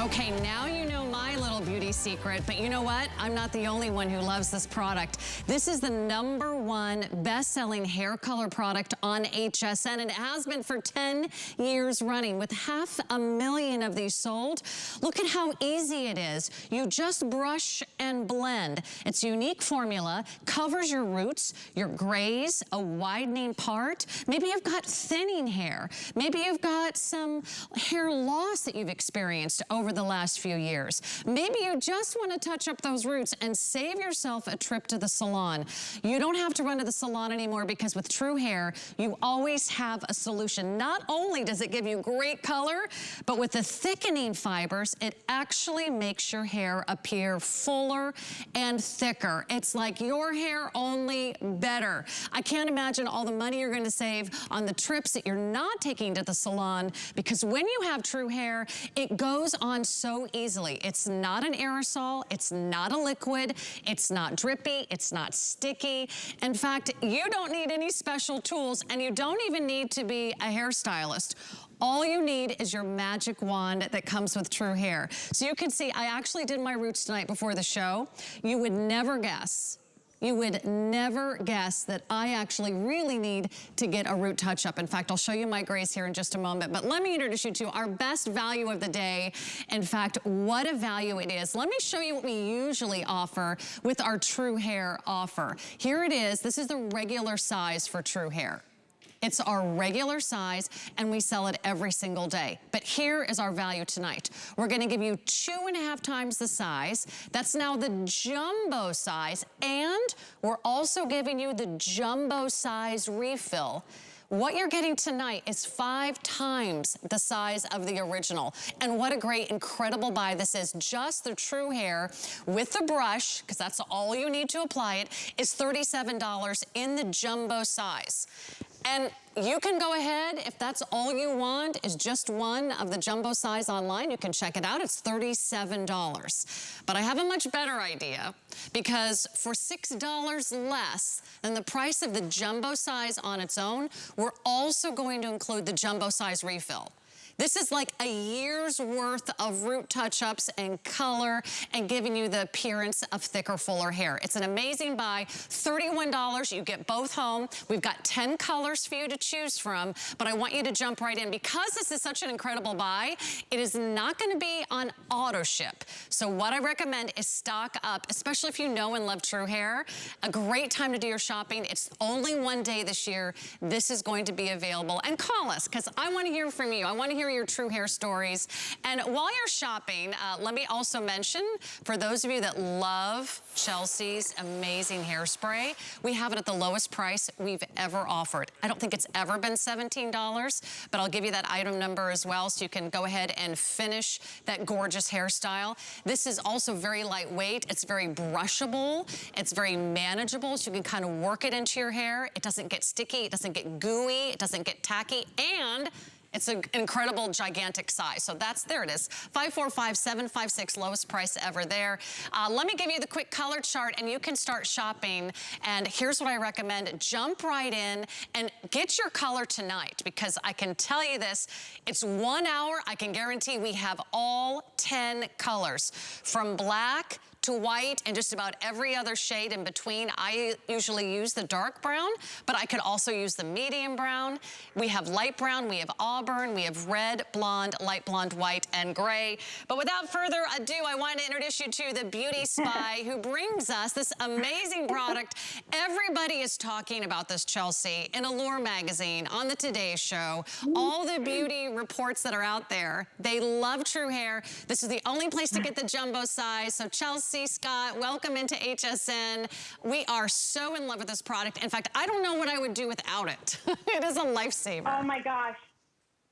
Okay, now you know my little beauty secret, but you know what? I'm not the only one who loves this product. This is the #1 best-selling hair color product on HSN, and it has been for 10 years running with 500,000 of these sold. Look at how easy it is. You just brush and blend. Its unique formula covers your roots, your grays, a widening part. Maybe you've got thinning hair. Maybe you've got some hair loss that you've experienced over the last few years. Maybe you just want to touch up those roots and save yourself a trip to the salon. You don't have to run to the salon anymore because with TRUHAIR, you always have a solution. Not only does it give you great color, but with the thickening fibers, it actually makes your hair appear fuller and thicker. It's like your hair, only better. I can't imagine all the money you're going to save on the trips that you're not taking to the salon, because when you have TRUHAIR, it goes on so easily. It's not an aerosol, it's not a liquid, it's not drippy, it's not sticky. In fact, you don't need any special tools, and you don't even need to be a hairstylist. All you need is your magic wand that comes with TRUHAIR. So you can see, I actually did my roots tonight before the show. You would never guess. You would never guess that I actually really need to get a root touch-up. In fact, I'll show you my grays here in just a moment, but let me introduce you to our best value of the day. In fact, what a value it is. Let me show you what we usually offer with our TRUHAIR offer. Here it is. This is the regular size for TRUHAIR. It's our regular size, and we sell it every single day. But here is our value tonight. We're gonna give you 2.5 times the size. That's now the jumbo size, and we're also giving you the jumbo size refill. What you're getting tonight is 5 times the size of the original. And what a great, incredible buy this is. Just the TRUHAIR with the brush, because that's all you need to apply it, is $37 in the jumbo size. And you can go ahead, if that's all you want, is just one of the jumbo size online. You can check it out, it's $37. But I have a much better idea, because for $6 less than the price of the jumbo size on its own, we're also going to include the jumbo size refill. This is like a year's worth of root touch-ups and color and giving you the appearance of thicker, fuller hair. It's an amazing buy. $31, you get both home. We've got 10 colors for you to choose from, but I want you to jump right in. Because this is such an incredible buy, it is not gonna be on auto ship. So what I recommend is stock up, especially if you know and love TRUHAIR. A great time to do your shopping. It's only one day this year. This is going to be available. And call us, because I wanna hear from you. I wanna hear your TRUHAIR stories. And while you're shopping, let me also mention, for those of you that love Chelsea's amazing hairspray, we have it at the lowest price we've ever offered. I don't think it's ever been $17, but I'll give you that item number as well, so you can go ahead and finish that gorgeous hairstyle. This is also very lightweight. It's very brushable. It's very manageable, so you can kind of work it into your hair. It doesn't get sticky. It doesn't get gooey. It doesn't get tacky. And it's an incredible, gigantic size. So there it is, 545756, lowest price ever there. Let me give you the quick color chart, and you can start shopping. And here's what I recommend. Jump right in and get your color tonight, because I can tell you this, it's 1 hour. I can guarantee we have all 10 colors, from black to white and just about every other shade in between. I usually use the dark brown, but I could also use the medium brown. We have light brown, we have auburn, we have red, blonde, light blonde, white, and gray. But without further ado, I want to introduce you to the beauty spy who brings us this amazing product. Everybody is talking about this, Chelsea, in Allure magazine, on the Today Show, all the beauty reports that are out there. They love TRUHAIR. This is the only place to get the jumbo size. So Chelsea, Scott, welcome into HSN. We are so in love with this product. In fact, I don't know what I would do without it. It is a lifesaver. Oh my gosh.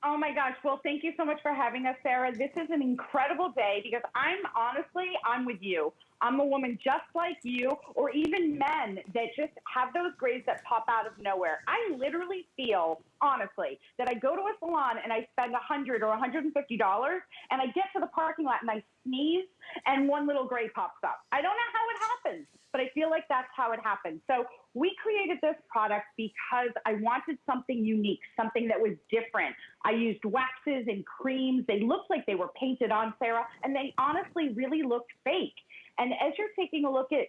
Oh my gosh. Well, thank you so much for having us, Sarah. This is an incredible day, because I'm with you. I'm a woman just like you, or even men that just have those grays that pop out of nowhere. I literally feel, honestly, that I go to a salon and I spend $100 or $150, and I get to the parking lot and I sneeze and one little gray pops up. I don't know how it happens. but I feel like that's how it happened. So we created this product because I wanted something unique, something that was different. I used waxes and creams. They looked like they were painted on, Sarah, and they honestly really looked fake. And as you're taking a look at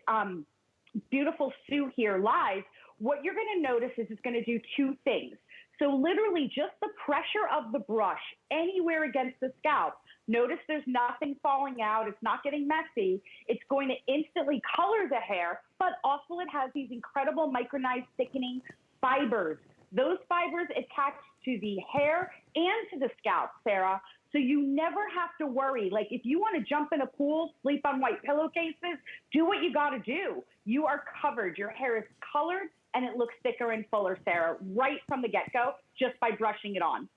beautiful Sue here live, what you're going to notice is it's going to do two things. So literally just the pressure of the brush anywhere against the scalp. Notice there's nothing falling out. It's not getting messy. It's going to instantly color the hair, but also it has these incredible micronized thickening fibers. Those fibers attach to the hair and to the scalp, Sarah. So you never have to worry. Like if you want to jump in a pool, sleep on white pillowcases, do what you got to do. You are covered. Your hair is colored and it looks thicker and fuller, Sarah, right from the get-go, just by brushing it on.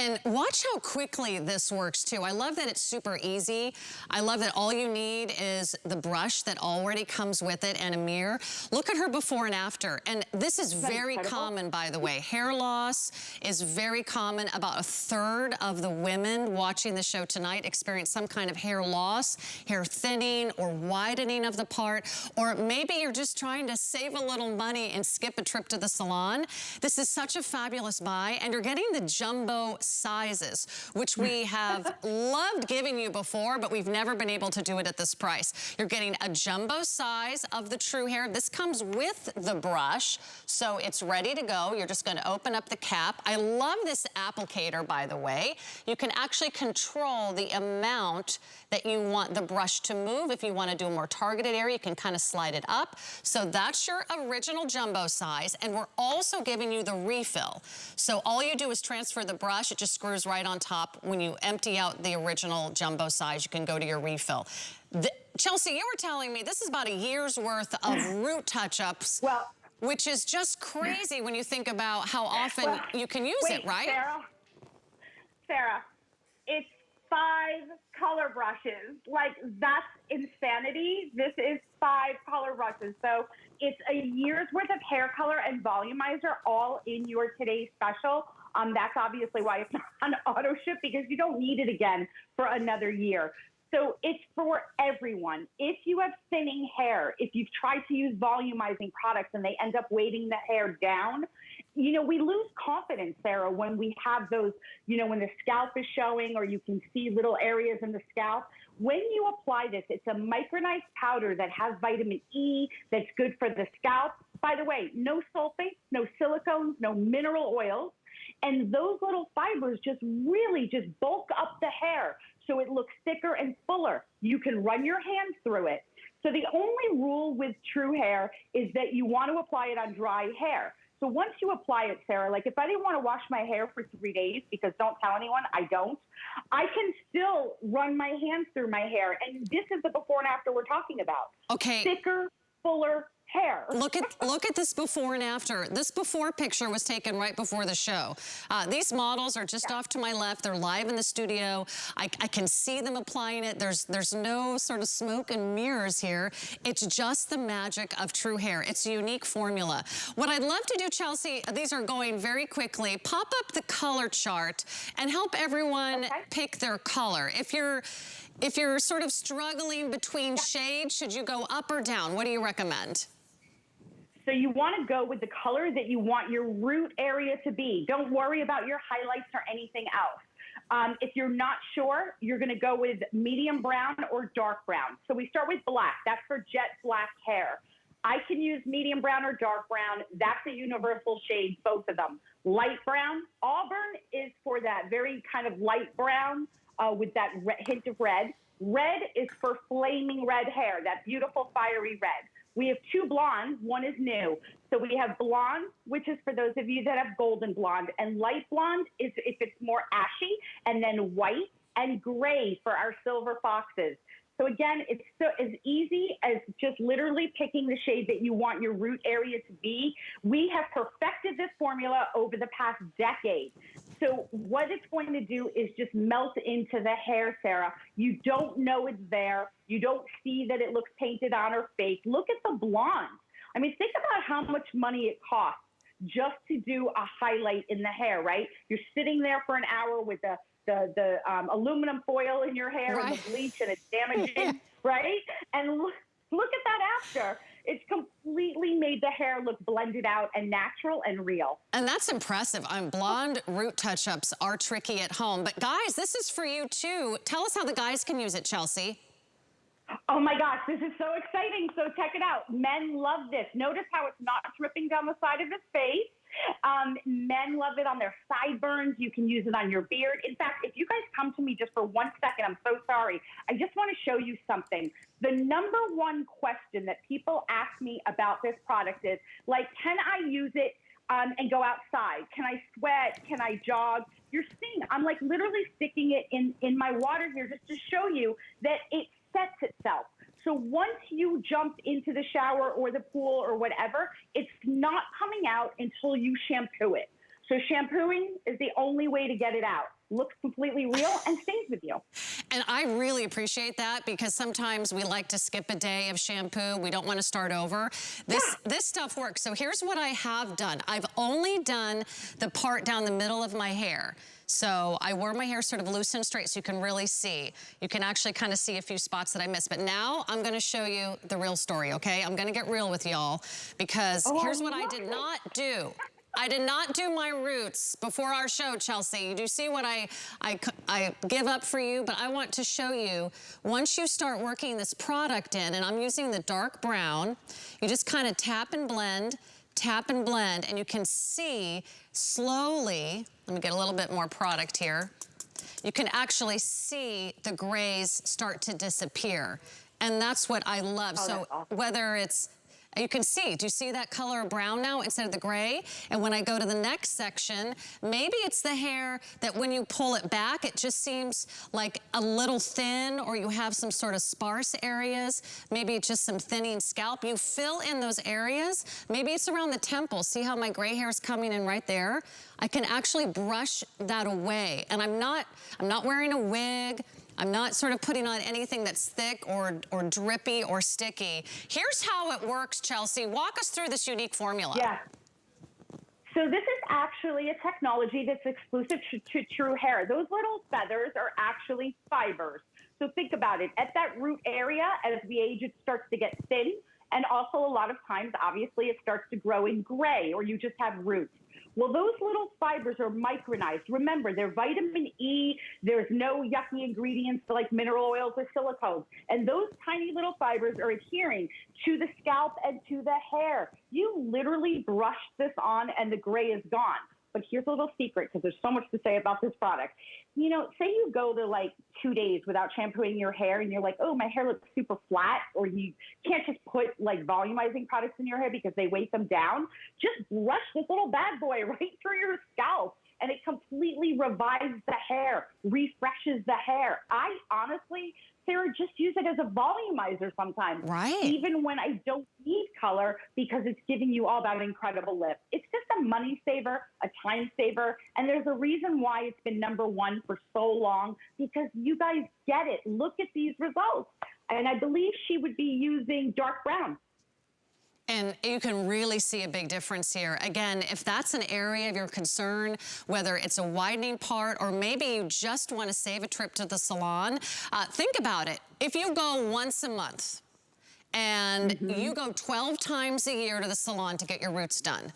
And watch how quickly this works too. I love that it's super easy. I love that all you need is the brush that already comes with it and a mirror. Look at her before and after. And this is very common, by the way. Hair loss is very common. About a third of the women watching the show tonight experience some kind of hair loss, hair thinning or widening of the part, or maybe you're just trying to save a little money and skip a trip to the salon. This is such a fabulous buy, and you're getting the jumbo sizes, which we have loved giving you before, but we've never been able to do it at this price. You're getting a jumbo size of the TRUHAIR. This comes with the brush, so it's ready to go. You're just going to open up the cap. I love this applicator, by the way. You can actually control the amount that you want the brush to move. If you want to do a more targeted area, you can kind of slide it up. So that's your original jumbo size, and we're also giving you the refill. So all you do is transfer the brush. It just screws right on top. When you empty out the original jumbo size, you can go to your refill. Chelsea, you were telling me this is about a year's worth of root touch-ups, which is just crazy when you think about how often you can use it, right? Sarah, it's 5 color brushes. Like, that's insanity. This is 5 color brushes. So it's a year's worth of hair color and volumizer all in your today's special. That's obviously why it's not on auto ship, because you don't need it again for another year. So it's for everyone. If you have thinning hair, if you've tried to use volumizing products and they end up weighting the hair down, you know, we lose confidence, Sarah, when we have those, you know, when the scalp is showing or you can see little areas in the scalp. When you apply this, it's a micronized powder that has vitamin E that's good for the scalp. By the way, no sulfates, no silicones, no mineral oils. And those little fibers just really just bulk up the hair so it looks thicker and fuller. You can run your hands through it. So the only rule with TRUHAIR is that you want to apply it on dry hair. So once you apply it, Sarah, like if I didn't want to wash my hair for 3 days, because don't tell anyone, I don't, I can still run my hands through my hair. And this is the before and after we're talking about. Okay. Thicker, fuller hair. Look at this before and after. This before picture was taken right before the show. These models are just off to my left. They're live in the studio. I can see them applying it. There's no sort of smoke and mirrors here. It's just the magic of TRUHAIR. It's a unique formula. What I'd love to do, Chelsea, these are going very quickly. Pop up the color chart and help everyone pick their color. If you're sort of struggling between shades, should you go up or down? What do you recommend? So you want to go with the color that you want your root area to be. Don't worry about your highlights or anything else. If you're not sure, you're going to go with medium brown or dark brown. So we start with black. That's for jet black hair. I can use medium brown or dark brown. That's a universal shade, both of them. Light brown. Auburn is for that very kind of light brown with that hint of red. Red is for flaming red hair, that beautiful fiery red. We have 2 blondes. One is new. So we have blonde, which is for those of you that have golden blonde, and light blonde is if it's more ashy, and then white and gray for our silver foxes. So again, it's so as easy as just literally picking the shade that you want your root area to be. We have perfected this formula over the past decade. So what it's going to do is just melt into the hair, Sarah. You don't know it's there. You don't see that it looks painted on or fake. Look at the blonde. I mean, think about how much money it costs just to do a highlight in the hair, right? You're sitting there for an hour with the aluminum foil in your hair and the bleach, and it's damaging, right? And Look at that after. It's completely made the hair look blended out and natural and real. And that's impressive. Blonde root touch-ups are tricky at home. But guys, this is for you too. Tell us how the guys can use it, Chelsea. Oh my gosh, this is so exciting. So check it out. Men love this. Notice how it's not dripping down the side of his face. Men love it on their sideburns. You can use it on your beard. In fact, if you guys come to me just for 1 second, I'm so sorry. I just want to show you something. The number one question that people ask me about this product is, like, can I use it and go outside? Can I sweat? Can I jog? You're seeing, I'm like literally sticking it in my water here just to show you that it sets itself. So once you jump into the shower or the pool or whatever, it's not coming out until you shampoo it. So shampooing is the only way to get it out. Looks completely real and stays with you. And I really appreciate that because sometimes we like to skip a day of shampoo. We don't want to start over. This stuff works. So here's what I have done. I've only done the part down the middle of my hair. So I wore my hair sort of loose and straight so you can really see. You can actually kind of see a few spots that I missed. But now I'm going to show you the real story, okay? I'm going to get real with y'all because here's what I did not do. I did not do my roots before our show, Chelsea. You do see what I give up for you, but I want to show you, once you start working this product in, and I'm using the dark brown, you just kind of tap and blend, and you can see slowly, let me get a little bit more product here, you can actually see the grays start to disappear. And that's what I love. Oh, so awesome. whether it's, you can see, do you see that color of brown now instead of the gray? And when I go to the next section, maybe it's the hair that when you pull it back, it just seems like a little thin, or you have some sort of sparse areas. Maybe it's just some thinning scalp. You fill in those areas. Maybe it's around the temple. See how my gray hair is coming in right there? I can actually brush that away. And I'm not wearing a wig. I'm not sort of putting on anything that's thick or drippy or sticky. Here's how it works, Chelsea. Walk us through this unique formula. Yeah. So this is actually a technology that's exclusive to TRUHAIR. Those little feathers are actually fibers. So think about it. At that root area, as we age, it starts to get thin. And also a lot of times, obviously, it starts to grow in gray, or you just have roots. Well, those little fibers are micronized. Remember, they're vitamin E. There's no yucky ingredients like mineral oils or silicones. And those tiny little fibers are adhering to the scalp and to the hair. You literally brush this on and the gray is gone. But here's a little secret, because there's so much to say about this product. You know, say you go to like 2 days without shampooing your hair and you're like, oh, my hair looks super flat, or you can't just put like volumizing products in your hair because they weight them down. Just brush this little bad boy right through your scalp and it completely revives the hair, refreshes the hair. I honestly, Sarah, just use it as a volumizer sometimes. Right. Even when I don't need color, because it's giving you all that incredible lift. It's just a money saver, a time saver, and there's a reason why it's been #1 for so long, because you guys get it. Look at these results. And I believe she would be using dark brown. And you can really see a big difference here. Again, if that's an area of your concern, whether it's a widening part or maybe you just want to save a trip to the salon, think about it. If you go once a month and you go 12 times a year to the salon to get your roots done,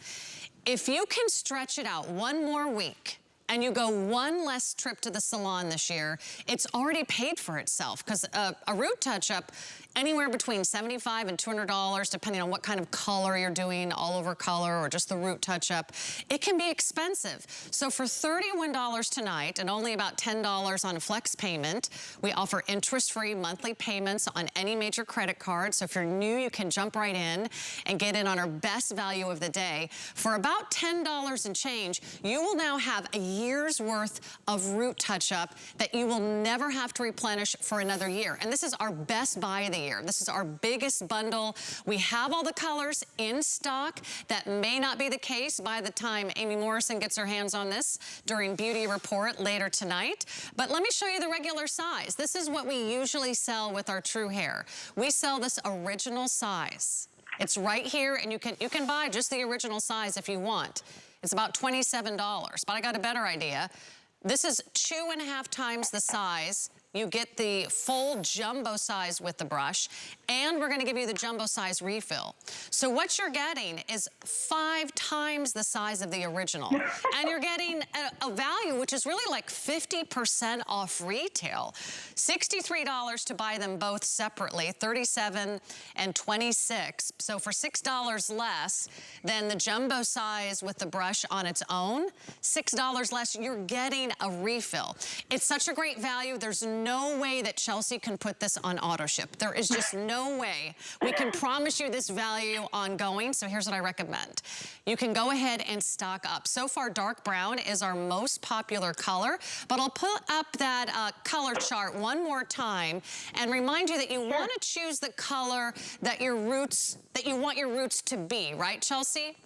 if you can stretch it out one more week and you go one less trip to the salon this year, it's already paid for itself, because a root touch-up, anywhere between $75 and $200, depending on what kind of color you're doing, all over color or just the root touch-up, it can be expensive. So for $31 tonight and only about $10 on a flex payment, we offer interest-free monthly payments on any major credit card. So if you're new, you can jump right in and get in on our best value of the day. For about $10 and change, you will now have a year's worth of root touch-up that you will never have to replenish for another year. And this is our best buy of the year. This is our biggest bundle. We have all the colors in stock. That may not be the case by the time Amy Morrison gets her hands on this during Beauty Report later tonight. But let me show you the regular size. This is what we usually sell with our TRUHAIR. We sell this original size. It's right here, and you can buy just the original size if you want. It's about $27, but I got a better idea. This is 2.5 times the size you get the full jumbo size with the brush, and we're gonna give you the jumbo size refill. So what you're getting is 5 times the size of the original. And you're getting a value which is really like 50% off retail. $63 to buy them both separately, $37 and $26. So for $6 less than the jumbo size with the brush on its own, $6 less, you're getting a refill. It's such a great value. There's no way that Chelsea can put this on auto ship. There is just no way. We can promise you this value ongoing, so here's what I recommend. You can go ahead and stock up. So far, dark brown is our most popular color, but I'll put up that color chart one more time and remind you that you want to choose the color that you want your roots to be, right, Chelsea?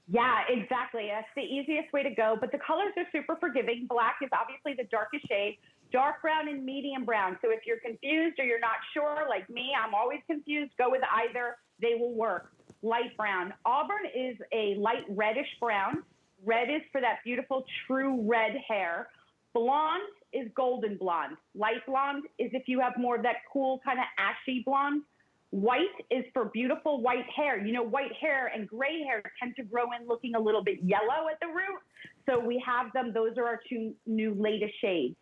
Yeah, exactly. That's the easiest way to go. But the colors are super forgiving. Black is obviously the darkest shade. Dark brown and medium brown. So if you're confused or you're not sure, like me, I'm always confused, go with either. They will work. Light brown. Auburn is a light reddish brown. Red is for that beautiful true red hair. Blonde is golden blonde. Light blonde is if you have more of that cool kind of ashy blonde. White is for beautiful white hair. You know, white hair and gray hair tend to grow in looking a little bit yellow at the root. So we have them. Those are our 2 new latest shades.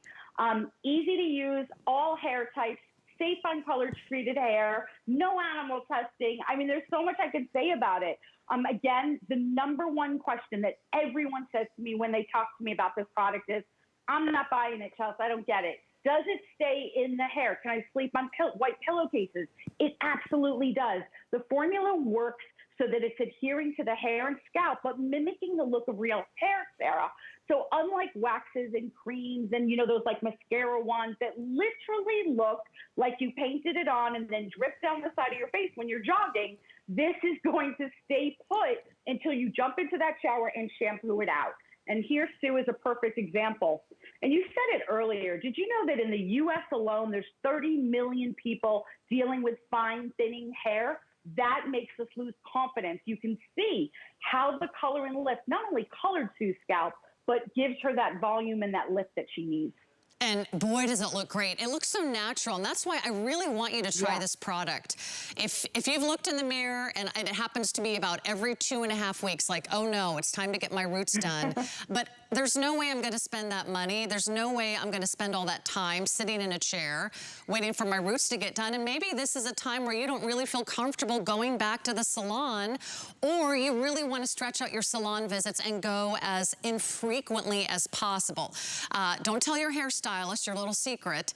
Easy to use, all hair types, safe on color treated hair, no animal testing. I mean, there's so much I could say about it. Again, the #1 question that everyone says to me when they talk to me about this product is, I'm not buying it, Chelsea. I don't get it. Does it stay in the hair? Can I sleep on white pillowcases? It absolutely does. The formula works so that it's adhering to the hair and scalp, but mimicking the look of real hair, Sarah. So unlike waxes and creams and, you know, those like mascara ones that literally look like you painted it on and then drip down the side of your face when you're jogging, this is going to stay put until you jump into that shower and shampoo it out. And here, Sue, is a perfect example. And you said it earlier. Did you know that in the U.S. alone, there's 30 million people dealing with fine, thinning hair? That makes us lose confidence. You can see how the color and lift not only colored Sue's scalp, but gives her that volume and that lift that she needs. And boy, does it look great. It looks so natural, and that's why I really want you to try this product. If you've looked in the mirror and it happens to be about every 2.5 weeks, like, oh no, it's time to get my roots done. But there's no way I'm gonna spend that money. There's no way I'm gonna spend all that time sitting in a chair, waiting for my roots to get done. And maybe this is a time where you don't really feel comfortable going back to the salon, or you really wanna stretch out your salon visits and go as infrequently as possible. Don't tell your hairstylist your little secret.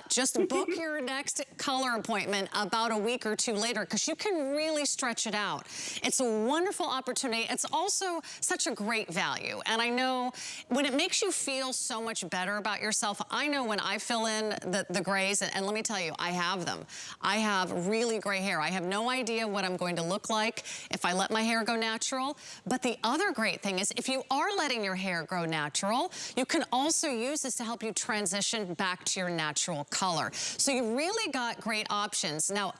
Just book your next color appointment about a week or 2 later, because you can really stretch it out. It's a wonderful opportunity. It's also such a great value. And I know when it makes you feel so much better about yourself, I know when I fill in the grays, and let me tell you, I have them. I have really gray hair. I have no idea what I'm going to look like if I let my hair go natural. But the other great thing is, if you are letting your hair grow natural, you can also use this to help you transition back to your natural color. So you really got great options. Now,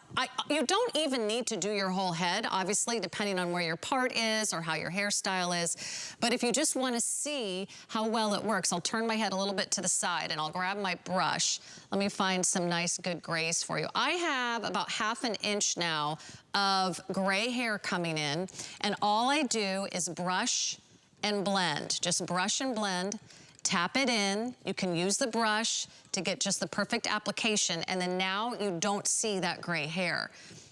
you don't even need to do your whole head, obviously, depending on where your part is or how your hairstyle is. But if you just want to see how well it works, I'll turn my head a little bit to the side and I'll grab my brush. Let me find some nice, good grays for you. I have about 1/2 inch now of gray hair coming in, and all I do is brush and blend. Just brush and blend. Tap it in. You can use the brush to get just the perfect application, and then now you don't see that gray hair.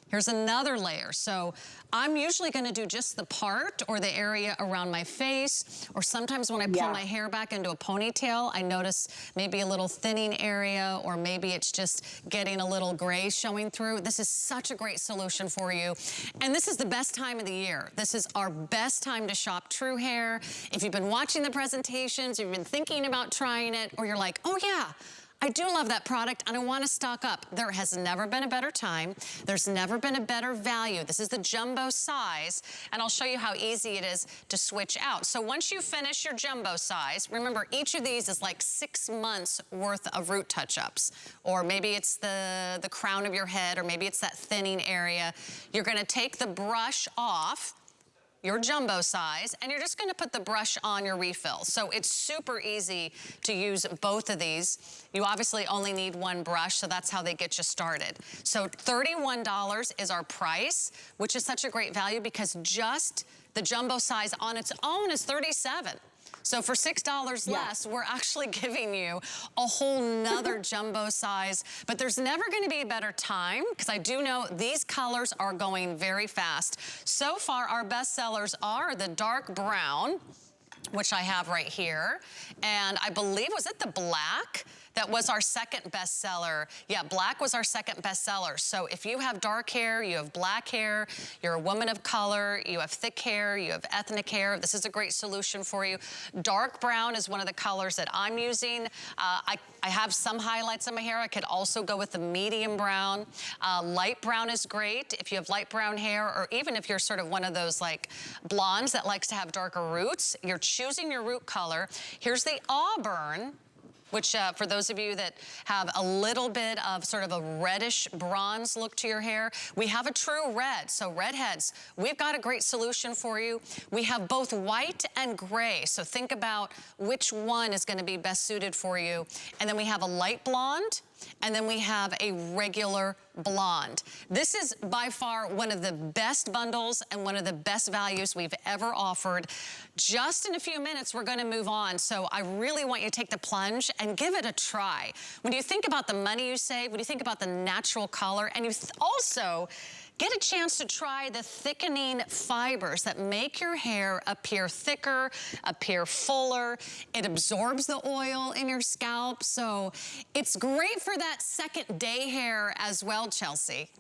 Here's another layer. So I'm usually gonna do just the part or the area around my face, or sometimes when I pull my hair back into a ponytail, I notice maybe a little thinning area, or maybe it's just getting a little gray showing through. This is such a great solution for you. And this is the best time of the year. This is our best time to shop True Hair. If you've been watching the presentations, you've been thinking about trying it, or you're like, oh yeah, I do love that product and I want to stock up. There has never been a better time. There's never been a better value. This is the jumbo size, and I'll show you how easy it is to switch out. So once you finish your jumbo size, remember each of these is like 6 months worth of root touch-ups, or maybe it's the crown of your head, or maybe it's that thinning area. You're going to take the brush off, your jumbo size, and you're just gonna put the brush on your refill. So it's super easy to use both of these. You obviously only need one brush, so that's how they get you started. So $31 is our price, which is such a great value because just the jumbo size on its own is $37. So for $6 less, we're actually giving you a whole nother jumbo size, but there's never gonna be a better time because I do know these colors are going very fast. So far, our best sellers are the dark brown, which I have right here, and I believe, was it the black? That was our second bestseller. Yeah, black was our second bestseller. So if you have dark hair, you have black hair, you're a woman of color, you have thick hair, you have ethnic hair, this is a great solution for you. Dark brown is one of the colors that I'm using. I have some highlights on my hair. I could also go with the medium brown. Light brown is great if you have light brown hair, or even if you're sort of one of those like blondes that likes to have darker roots. You're choosing your root color. Here's the auburn, which for those of you that have a little bit of sort of a reddish bronze look to your hair, we have a true red. So redheads, we've got a great solution for you. We have both white and gray. So think about which one is gonna be best suited for you. And then we have a light blonde, and then we have a regular blonde. This is by far one of the best bundles and one of the best values we've ever offered. Just in a few minutes, we're gonna move on. So I really want you to take the plunge and give it a try. When you think about the money you save, when you think about the natural color, and you also get a chance to try the thickening fibers that make your hair appear thicker, appear fuller. It absorbs the oil in your scalp. So it's great for that second day hair as well, Chelsea.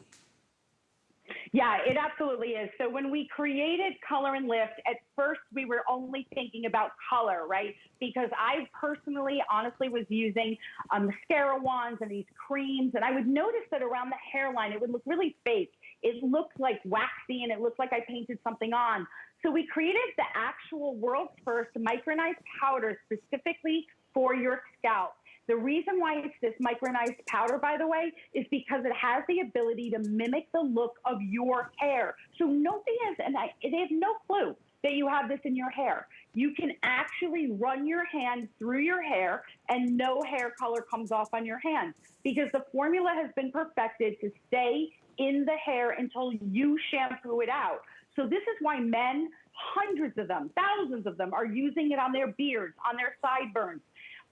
Yeah, it absolutely is. So when we created Color and Lift, at first we were only thinking about color, right? Because I personally, honestly, was using mascara wands and these creams, and I would notice that around the hairline, it would look really fake. It looked like waxy, and it looked like I painted something on. So we created the actual world's first micronized powder specifically for your scalp. The reason why it's this micronized powder, by the way, is because it has the ability to mimic the look of your hair. So nobody has, they have no clue that you have this in your hair. You can actually run your hand through your hair and no hair color comes off on your hands because the formula has been perfected to stay in the hair until you shampoo it out. So this is why men, hundreds of them, thousands of them, are using it on their beards, on their sideburns.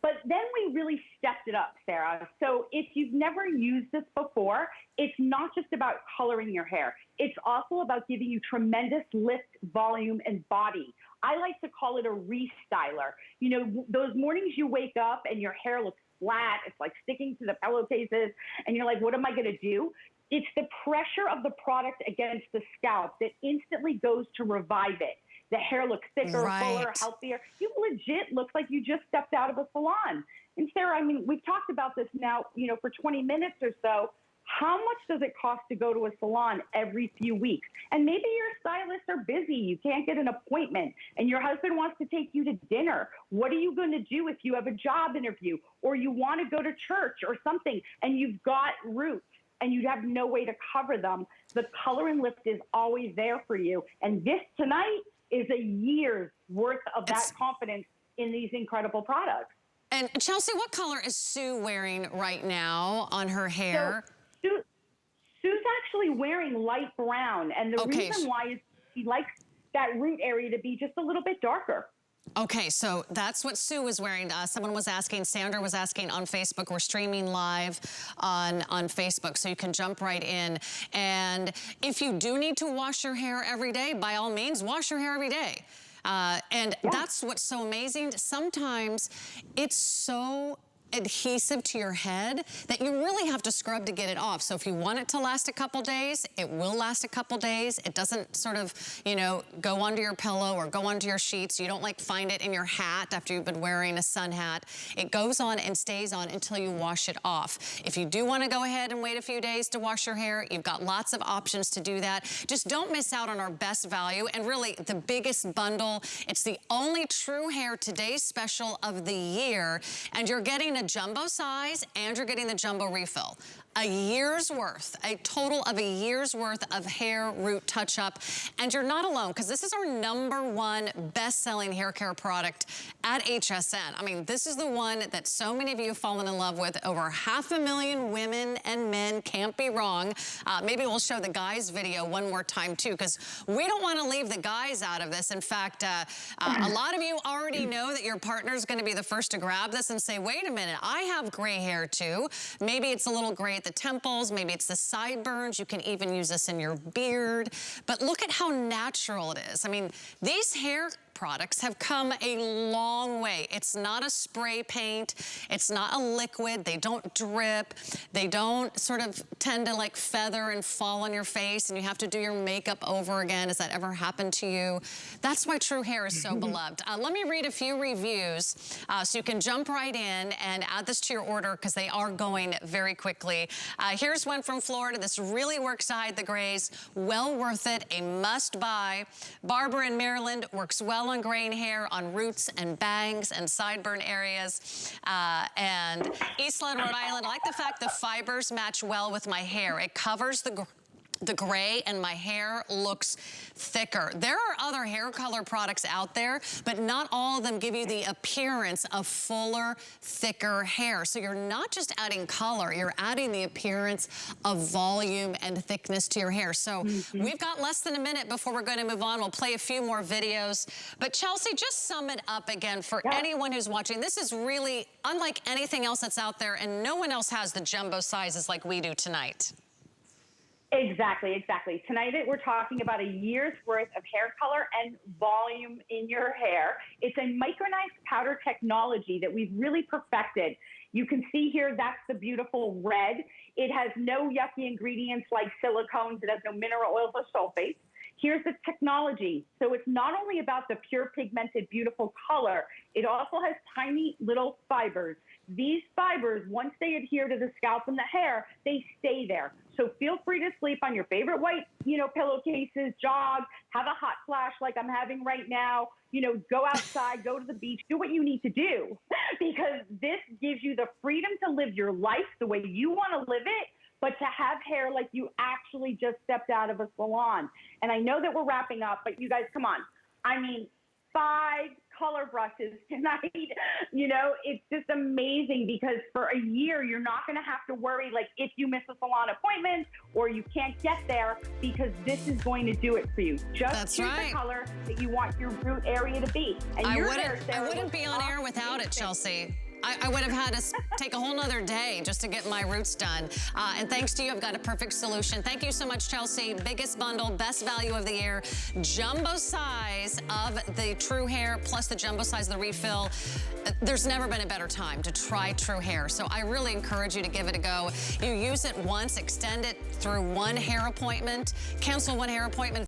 But then we really stepped it up, Sarah. So if you've never used this before, it's not just about coloring your hair. It's also about giving you tremendous lift, volume, and body. I like to call it a restyler. You know, those mornings you wake up and your hair looks flat, it's like sticking to the pillowcases, and you're like, what am I gonna do? It's the pressure of the product against the scalp that instantly goes to revive it. The hair looks thicker, fuller, healthier. You legit look like you just stepped out of a salon. And Sarah, I mean, we've talked about this now, you know, for 20 minutes or so. How much does it cost to go to a salon every few weeks? And maybe your stylists are busy. You can't get an appointment and your husband wants to take you to dinner. What are you going to do if you have a job interview or you want to go to church or something and you've got roots and you have no way to cover them? The Color and Lift is always there for you. And this tonight is a year's worth of that confidence in these incredible products. And Chelsea, what color is Sue wearing right now on her hair? So, Sue's actually wearing light brown, and the reason why is she likes that root area to be just a little bit darker. Okay, so that's what Sue was wearing. Someone was asking, Sandra was asking on Facebook. We're streaming live on Facebook, so you can jump right in. And if you do need to wash your hair every day, by all means, wash your hair every day. That's what's so amazing. Sometimes it's so adhesive to your head that you really have to scrub to get it off. So if you want it to last a couple days, it will last a couple days. It doesn't sort of, you know, go under your pillow or go under your sheets. You don't like find it in your hat after you've been wearing a sun hat. It goes on and stays on until you wash it off. If you do want to go ahead and wait a few days to wash your hair, you've got lots of options to do that. Just don't miss out on our best value and really the biggest bundle. It's the only True Hair Today's Special of the year, and you're getting a jumbo size and you're getting the jumbo refill. a year's worth, a total of a year's worth of hair root touch-up. And you're not alone, because this is our #1 best-selling hair care product at HSN. I mean, this is the one that so many of you have fallen in love with. Over 500,000 women and men, can't be wrong. Maybe we'll show the guys video one more time too, because we don't want to leave the guys out of this. In fact, a lot of you already know that your partner's going to be the first to grab this and say, wait a minute, I have gray hair too. Maybe it's a little gray at the temples, maybe it's the sideburns. You can even use this in your beard. But look at how natural it is. I mean, these hair products have come a long way. It's not a spray paint. It's not a liquid. They don't drip. They don't sort of tend to like feather and fall on your face and you have to do your makeup over again. Has that ever happened to you? That's why TRUHAIR is so beloved. Let me read a few reviews so you can jump right in and add this to your order, because they are going very quickly. Here's one from Florida. This really works to hide the grays. Well worth it. A must buy. Barbara in Maryland, works well on grain hair, on roots and bangs and sideburn areas. And Eastland, Rhode Island, I like the fact the fibers match well with my hair. It covers the gray and my hair looks thicker. There are other hair color products out there, but not all of them give you the appearance of fuller, thicker hair. So you're not just adding color, you're adding the appearance of volume and thickness to your hair. So we've got less than a minute before we're going to move on. We'll play a few more videos. But Chelsea, just sum it up again for anyone who's watching. This is really unlike anything else that's out there, and no one else has the jumbo sizes like we do tonight. Exactly, exactly. Tonight we're talking about a year's worth of hair color and volume in your hair. It's a micronized powder technology that we've really perfected. You can see here, that's the beautiful red. It has no yucky ingredients like silicones. It has no mineral oils or sulfates. Here's the technology. So it's not only about the pure pigmented, beautiful color, it also has tiny little fibers. These fibers, once they adhere to the scalp and the hair, they stay there. So feel free to sleep on your favorite white, pillowcases, jog, have a hot flash like I'm having right now, go outside, go to the beach, do what you need to do, because this gives you the freedom to live your life the way you want to live it, but to have hair like you actually just stepped out of a salon. And I know that we're wrapping up, but you guys, come on. I mean, 5 color brushes tonight. It's just amazing, because for a year, you're not going to have to worry like if you miss a salon appointment or you can't get there, because this is going to do it for you. Just choose the color that you want your root area to be. And I wouldn't be on air without it, Chelsea. I would have had to take a whole nother day just to get my roots done. And thanks to you, I've got a perfect solution. Thank you so much, Chelsea. Biggest bundle, best value of the year. Jumbo size of the TRUHAIR plus the jumbo size of the refill. There's never been a better time to try TRUHAIR. So I really encourage you to give it a go. You use it once, extend it through one hair appointment, cancel one hair appointment.